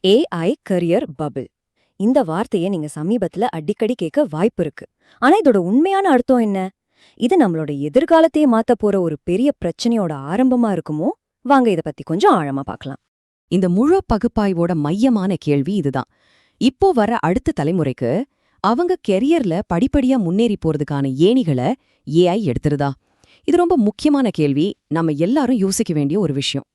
AI career bubble. இந்த வார்த்தையை நீங்க சமீபத்துல அடிக்கடி கேட்க வாய்ப்பு இருக்கு. ஆனா இதோட உண்மையான அர்த்தம் என்ன? இது நம்மளோட எதிர்காலத்தையே மாத்த போற ஒரு பெரிய பிரச்சனையோட ஆரம்பமா இருக்குமோ? வாங்க இத பத்தி கொஞ்சம் ஆழமா பார்க்கலாம். இந்த முழு பகுப்பாய்வோட மையமான கேள்வி இதுதான். இப்போ வர அடுத்த தலைமுறைக்கு அவங்க கெரியர்ல படிப்படியா முன்னேறி போறதுக்கான ஏணிகளை ஏஐ எடுத்துருதா? இது ரொம்ப முக்கியமான கேள்வி, நம்ம எல்லாரும் யோசிக்க வேண்டிய ஒரு விஷயம்.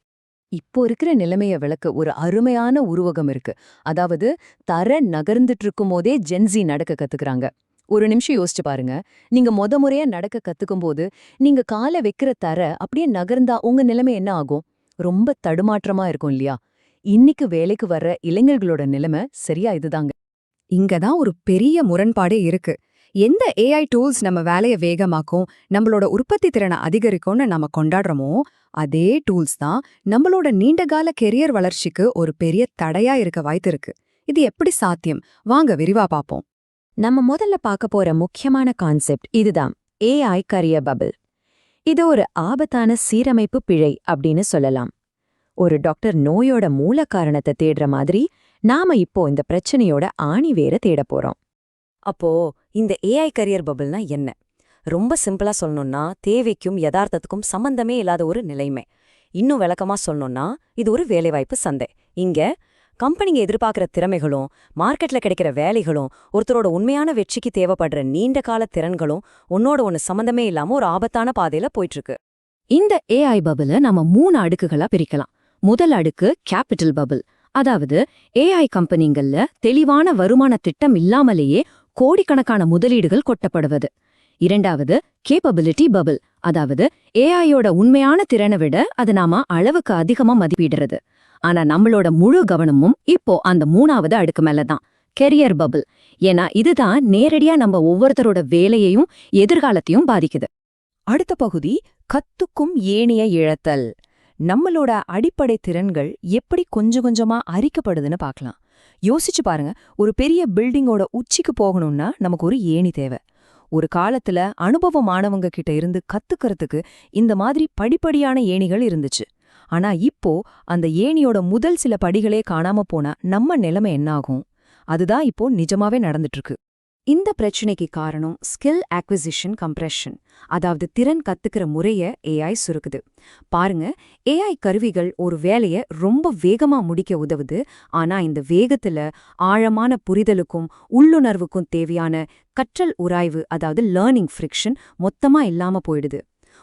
இப்போ இருக்கிற நிலைமைய விளக்க ஒரு அருமையான உருவகம் இருக்கு. அதாவது தர நகர்ந்துட்டு இருக்கும் போதே ஜென்சி நடக்க கத்துக்கிறாங்க. ஒரு நிமிஷம் யோசிச்சு பாருங்க. நீங்க முறையா நடக்க கத்துக்கும் போது நீங்க காலை வைக்கிற தர அப்படியே நகர்ந்தா உங்க நிலைமை என்ன ஆகும்? ரொம்ப தடுமாற்றமா இருக்கும் இல்லையா? இன்னைக்கு வேலைக்கு வர்ற இளைஞர்களோட நிலைமை சரியா இதுதாங்க. இங்கதான் ஒரு பெரிய முரண்பாடே இருக்கு. எந்த ஏஐ டூல்ஸ் நம்ம வேலைய வேகமாக்கும், நம்மளோட உற்பத்தி திறனை அதிகரிக்கும்னு நம்ம கொண்டாடுறோமோ, அதே டூல்ஸ் தான் நம்மளோட நீண்டகால கெரியர் வளர்ச்சிக்கு ஒரு பெரிய தடையா இருக்க வாய்த்திருக்கு. இது எப்படி சாத்தியம்? வாங்க விரிவா பாப்போம். நம்ம முதல்ல பார்க்க போற முக்கியமான கான்செப்ட் இதுதான், ஏஐ கரியர் பபிள். இது ஒரு ஆபத்தான சீரமைப்பு பிழை அப்படின்னு சொல்லலாம். ஒரு டாக்டர் நோயோட மூல காரணத்தை தேடுற மாதிரி நாம இப்போ இந்த பிரச்சனையோட ஆணி வேற தேட போறோம். அப்போ இந்த ஏஐ கரியர் பபிள்னா என்ன? ரொம்ப சிம்பிளா சொல்லணும்னா, தேவைக்கும் யதார்த்தத்துக்கும் சம்பந்தமே இல்லாத ஒரு நிலைமை. இன்னும் விளக்கமா சொல்லணும்னா, இது ஒரு வேலைவாய்ப்பு சந்தை. இங்க கம்பெனிங்க எதிர்பார்க்கிற திறமைகளும் மார்க்கெட்ல கிடைக்கிற வேலைகளும் ஒருத்தரோட உண்மையான வெற்றிக்கு தேவைப்படுற நீண்ட கால திறன்களும் ஒன்னோட ஒன்னு சம்பந்தமே இல்லாம ஒரு ஆபத்தான பாதையில போயிட்டு இருக்கு. இந்த ஏஐ பபிள நம்ம 3 அடுக்குகளா பிரிக்கலாம். முதல் அடுக்கு கேபிட்டல் பபிள். அதாவது ஏஐ கம்பெனிங்கள்ல தெளிவான வருமான திட்டம் இல்லாமலேயே கோடிக்கணக்கான முதலீடுகள் கொட்டப்படுவது. இரண்டாவது கேப்பபிலிட்டி பபிள். அதாவது ஏஐயோட உண்மையான திறனை விட அது நாம அளவுக்கு அதிகமா மதிப்பிடுறது. ஆனா நம்மளோட முழு கவனமும் இப்போ அந்த 3வது அடுக்கு மேலதான், கெரியர் பபிள். ஏன்னா இதுதான் நேரடியா நம்ம ஒவ்வொருத்தரோட வேலையையும் எதிர்காலத்தையும் பாதிக்குது. அடுத்த பகுதி கத்துக்கும் ஏணிய இழத்தல். நம்மளோட அடிப்படை திறன்கள் எப்படி கொஞ்சம் கொஞ்சமா அரிக்கப்படுதுன்னு பார்க்கலாம். யோசிச்சு பாருங்க, ஒரு பெரிய பில்டிங்கோட உச்சிக்கு போகணும்னா நமக்கு ஒரு ஏணி தேவை. ஒரு காலத்துல அனுபவமானவங்க கிட்ட இருந்து கத்துக்கிறதுக்கு இந்த மாதிரி படிப்படியான ஏணிகள் இருந்துச்சு. ஆனா இப்போ அந்த ஏணியோட முதல் சில படிகளே காணாம போனா நம்ம நிலைமை என்ன ஆகும்? அதுதான் இப்போ நிஜமாவே நடந்துட்டு இருக்கு. இந்த பிரச்சனைக்கு காரணம் ஸ்கில் அக்விசிஷன் கம்ப்ரெஷன், அதாவது திறன் கத்துக்கிற முறைய ஏஐ சுருக்குது. பாருங்க, ஏஐ கருவிகள் ஒரு வேலைய ரொம்ப வேகமா முடிக்க உதவுது. ஆனா இந்த வேகத்துல ஆழமான புரிதலுக்கும் உள்ளுணர்வுக்கும் தேவையான கற்றல் உராய்வு, அதாவது லேர்னிங் ஃப்ரிக்ஷன் மொத்தமா இல்லாம போயிடுது.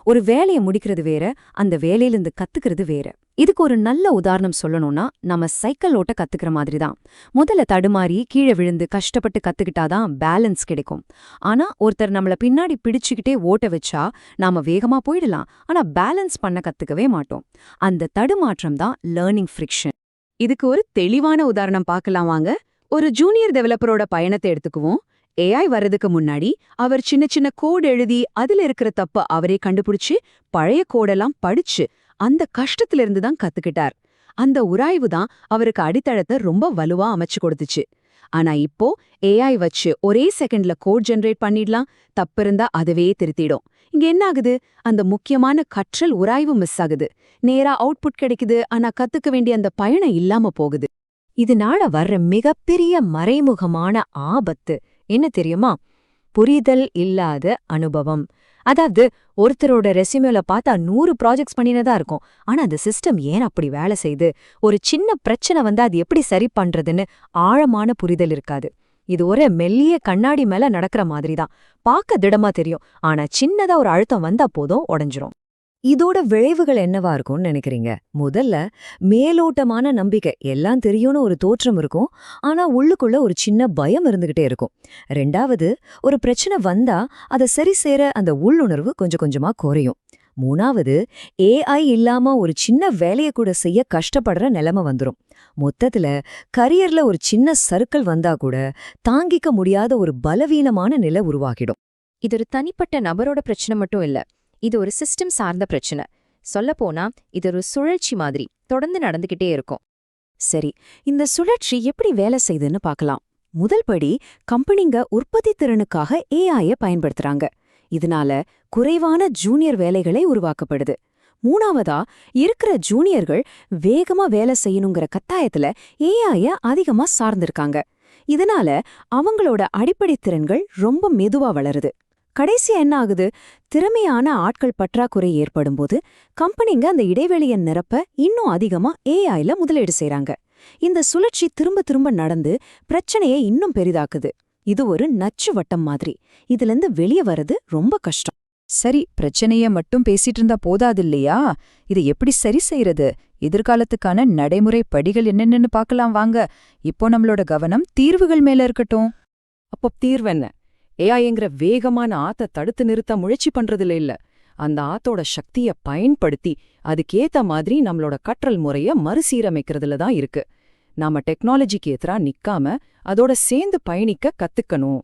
ஒரு வேலையை முடிக்கிறது வேற, அந்த வேலையிலிருந்து கத்துக்கிறது வேற. இதுக்கு ஒரு நல்ல உதாரணம் சொல்லணும்னா, நம்ம சைக்கிள் ஓட்ட கத்துக்கிற மாதிரி தான். முதல்ல தடுமாறி கீழே விழுந்து கஷ்டப்பட்டு கத்துக்கிட்டாதான் பேலன்ஸ் கிடைக்கும். ஆனா ஒருத்தர் நம்மள பின்னாடி பிடிச்சுக்கிட்டே ஓட்ட வச்சா நாம வேகமா போயிடலாம், ஆனா பேலன்ஸ் பண்ண கத்துக்கவே மாட்டோம். அந்த தடுமாற்றம் தான் லேர்னிங் ஃப்ரிக்ஷன். இதுக்கு ஒரு தெளிவான உதாரணம் பார்க்கலாம் வாங்க. ஒரு ஜூனியர் டெவலப்பரோட பயணத்தை எடுத்துக்குவோம். ஏஐ வர்றதுக்கு முன்னாடி அவர் சின்ன சின்ன கோட் எழுதி அதுல இருக்கிற தப்ப அவரே கண்டுபிடிச்சு பழைய கோடெல்லாம் படிச்சு அந்த கஷ்டத்திலிருந்து தான் கத்துக்கிட்டார். அந்த உராய்வு தான் அவருக்கு அடித்தளத்தை ரொம்ப வலுவா அமைச்சு கொடுத்துச்சு. ஆனா இப்போ ஏஐ வச்சு ஒரே செகண்ட்ல கோட் ஜெனரேட் பண்ணிடலாம், தப்பிருந்தா அதவே திருத்திடும். இங்க என்ன ஆகுது? அந்த முக்கியமான கற்றல் உராய்வு மிஸ் ஆகுது. நேரா அவுட்புட் கிடைக்குது, ஆனா கத்துக்க வேண்டிய அந்த பயணம் இல்லாம போகுது. இதனால வர்ற மிகப்பெரிய மறைமுகமான ஆபத்து என்ன தெரியுமா? புரிதல் இல்லாத அனுபவம். அதாவது ஒருத்தரோட ரெஸ்யூமேல பார்த்தா 100 ப்ராஜெக்ட்ஸ் பண்ணினதா இருக்கும். ஆனா அந்த சிஸ்டம் ஏன் அப்படி வேலை செய்யுது, ஒரு சின்ன பிரச்சனை வந்தா அது எப்படி சரி பண்றதுன்னு ஆழமான புரிதல் இருக்காது. இது ஒரு மெல்லிய கண்ணாடி மேல நடக்கிற மாதிரி தான். பார்க்க திடமா தெரியும், ஆனா சின்னதா ஒரு அழுத்தம் வந்தா போதும் உடைஞ்சிரும். இதோட விளைவுகள் என்னவா இருக்கும்னு நினைக்கிறீங்க? முதல்ல மேலோட்டமான நம்பிக்கை, எல்லாம் தெரியும்னு ஒரு தோற்றம் இருக்கும். ஆனா உள்ளுக்குள்ள ஒரு சின்ன பயம் இருந்துகிட்டே இருக்கும். ரெண்டாவது, ஒரு பிரச்சனை வந்தா அதை சரி செய்ற அந்த உள்ளுணர்வு கொஞ்சம் கொஞ்சமா குறையும். மூணாவது, ஏஐ இல்லாம ஒரு சின்ன வேலையை கூட செய்ய கஷ்டப்படுற நிலைமை வந்துரும். மொத்தத்துல கரியர்ல ஒரு சின்ன சறுக்கல் வந்தா கூட தாங்கிக்க முடியாத ஒரு பலவீனமான நிலை உருவாகிடும். இது ஒரு தனிப்பட்ட நபரோட பிரச்சனை மட்டும் இல்ல, இது ஒரு சிஸ்டம் சார்ந்த பிரச்சனை. சொல்லப்போனா இது ஒரு சுழற்சி மாதிரி தொடர்ந்து நடந்துகிட்டே இருக்கும். சரி, இந்த சுழற்சி எப்படி வேலை செய்யுதுன்னு பார்க்கலாம். முதல் படி, கம்பெனிங்க உற்பத்தி திறனுக்காக ஏஐய பயன்படுத்துறாங்க. இதனால குறைவான ஜூனியர் வேலைகளே உருவாக்கப்படுது. மூணாவதா, இருக்கிற ஜூனியர்கள் வேகமா வேலை செய்யணுங்கிற கட்டாயத்துல ஏஐய அதிகமா சார்ந்திருக்காங்க. இதனால அவங்களோட அடிப்படை திறன்கள் ரொம்ப மெதுவா வளருது. கடைசியா என்ன ஆகுது? திறமையான ஆட்கள் பற்றாக்குறை ஏற்படும்போது கம்பெனிங்க அந்த இடைவெளியை நிரப்ப இன்னும் அதிகமா ஏஐல முதலீடு செய்றாங்க. இந்த சுழற்சி திரும்ப திரும்ப நடந்து பிரச்சனையை இன்னும் பெரிதாக்குது. இது ஒரு நச்சு வட்டம் மாதிரி. இதிலிருந்து வெளியே வர்றது ரொம்ப கஷ்டம். சரி, பிரச்சனைய மட்டும் பேசிட்டு இருந்தா போதாது இல்லையா? இதை எப்படி சரி செய்யறது? எதிர்காலத்துக்கான நடைமுறை படிகள் என்னென்னு பார்க்கலாம் வாங்க. இப்போ நம்மளோட கவனம் தீர்வுகள் மேல இருக்கட்டும். அப்போ தீர்வென்ன? ஏஐங்கிற வேகமான ஆத்த தடுத்து நிறுத்த முயற்சி பண்றதுல இல்ல, அந்த ஆத்தோட சக்திய பயன்படுத்தி அதுக்கேத்த மாதிரி நம்மளோட கற்றல் முறைய மறுசீரமைக்கிறதுல தான் இருக்கு. நாம டெக்னாலஜிக்கு எதிரா நிக்காம அதோட சேர்ந்து பயணிக்க கத்துக்கணும்.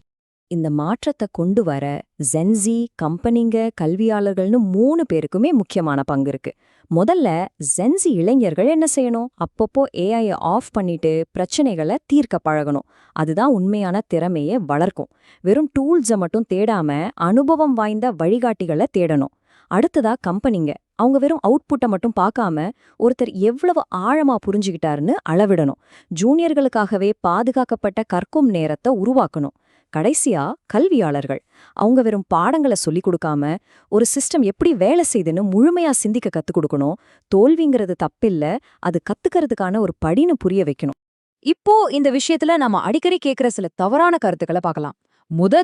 இந்த மாற்றத்தை கொண்டு வர ஜென்ஸி, கம்பெனிங்க, கல்வியாளர்கள்னு 3 பேருக்குமே முக்கியமான பங்கு இருக்கு. முதல்ல ஜென்ஸி இளைஞர்கள் என்ன செய்யணும்? அப்பப்போ ஏஐயை ஆஃப் பண்ணிட்டு பிரச்சனைகளை தீர்க்க பழகணும். அதுதான் உண்மையான திறமையை வளர்க்கும். வெறும் டூல்ஸை மட்டும் தேடாம அனுபவம் வாய்ந்த வழிகாட்டிகளை தேடணும். அடுத்ததா கம்பெனிங்க, அவங்க வெறும் அவுட்புட்டை மட்டும் பார்க்காம ஒருத்தர் எவ்வளவு ஆழமா புரிஞ்சுக்கிட்டாருன்னு அளவிடணும். ஜூனியர்களுக்காகவே பாதுகாக்கப்பட்ட கற்கும் நேரத்தை உருவாக்கணும். கடைசியா கல்வியாளர்கள், அவங்க வெறும் பாடங்களை சொல்லிக் கொடுக்காம ஒரு சிஸ்டம் எப்படி வேலை செய்யுதுன்னு முழுமையா சிந்திக்க கத்துக் கொடுக்கணும். தோல்விங்கிறது தப்பில்ல, அது கத்துக்கிறதுக்கான ஒரு படின்னு புரிய வைக்கணும். இப்போ இந்த விஷயத்துல நாம அடிக்கடி கேக்குற சில தவறான கருத்துக்களை பார்க்கலாம்.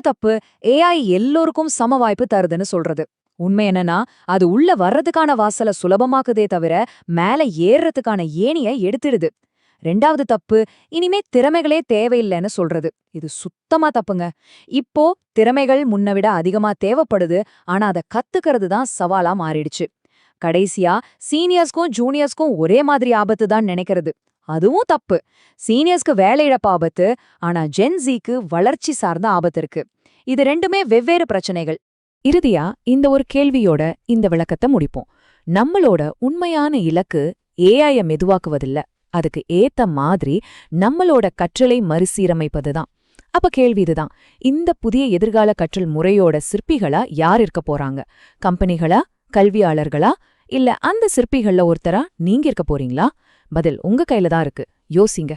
தப்பு, ஏஐ எல்லோருக்கும் சம வாய்ப்பு தருதுன்னு சொல்றது. உண்மை என்னன்னா, அது உள்ள வர்றதுக்கான வாசலை சுலபமாக்குதே தவிர மேல ஏறுறதுக்கான ஏணிய எடுத்துடுது. 2வது தப்பு, இனிமே திறமைகளே தேவையில்லைன்னு சொல்றது. இது சுத்தமா தப்புங்க. இப்போ திறமைகள் முன்னவிட அதிகமா தேவைப்படுது, ஆனா அதை கத்துக்கிறது தான் சவாலா மாறிடுச்சு. கடைசியா சீனியர்ஸ்க்கும் ஜூனியர்ஸ்க்கும் ஒரே மாதிரி ஆபத்து தான் நினைக்கிறது. அதுவும் தப்பு. சீனியர்ஸ்க்கு வேலை இழப்பு ஆபத்து, ஆனா ஜென்ஸிக்கு வளர்ச்சி சார்ந்த ஆபத்து இருக்கு. இது ரெண்டுமே வெவ்வேறு பிரச்சனைகள். இறுதியா இந்த ஒரு கேள்வியோட இந்த விளக்கத்தை முடிப்போம். நம்மளோட உண்மையான இலக்கு ஏஐய மெதுவாக்குவதில்ல, அதுக்கு ஏத்த மாதிரி நம்மளோட கற்றலை மறுசீரமைப்பதுதான். அப்ப கேள்வி இதுதான், இந்த புதிய எதிர்கால கற்றல் முறையோட சிற்பிகளா யார் இருக்க போறாங்க? கம்பெனிகளா, கல்வியாளர்களா, இல்ல அந்த சிற்பிகள்ல ஒருத்தரா நீங்க இருக்க போறீங்களா? பதில் உங்க கையில தான் இருக்கு. யோசிங்க.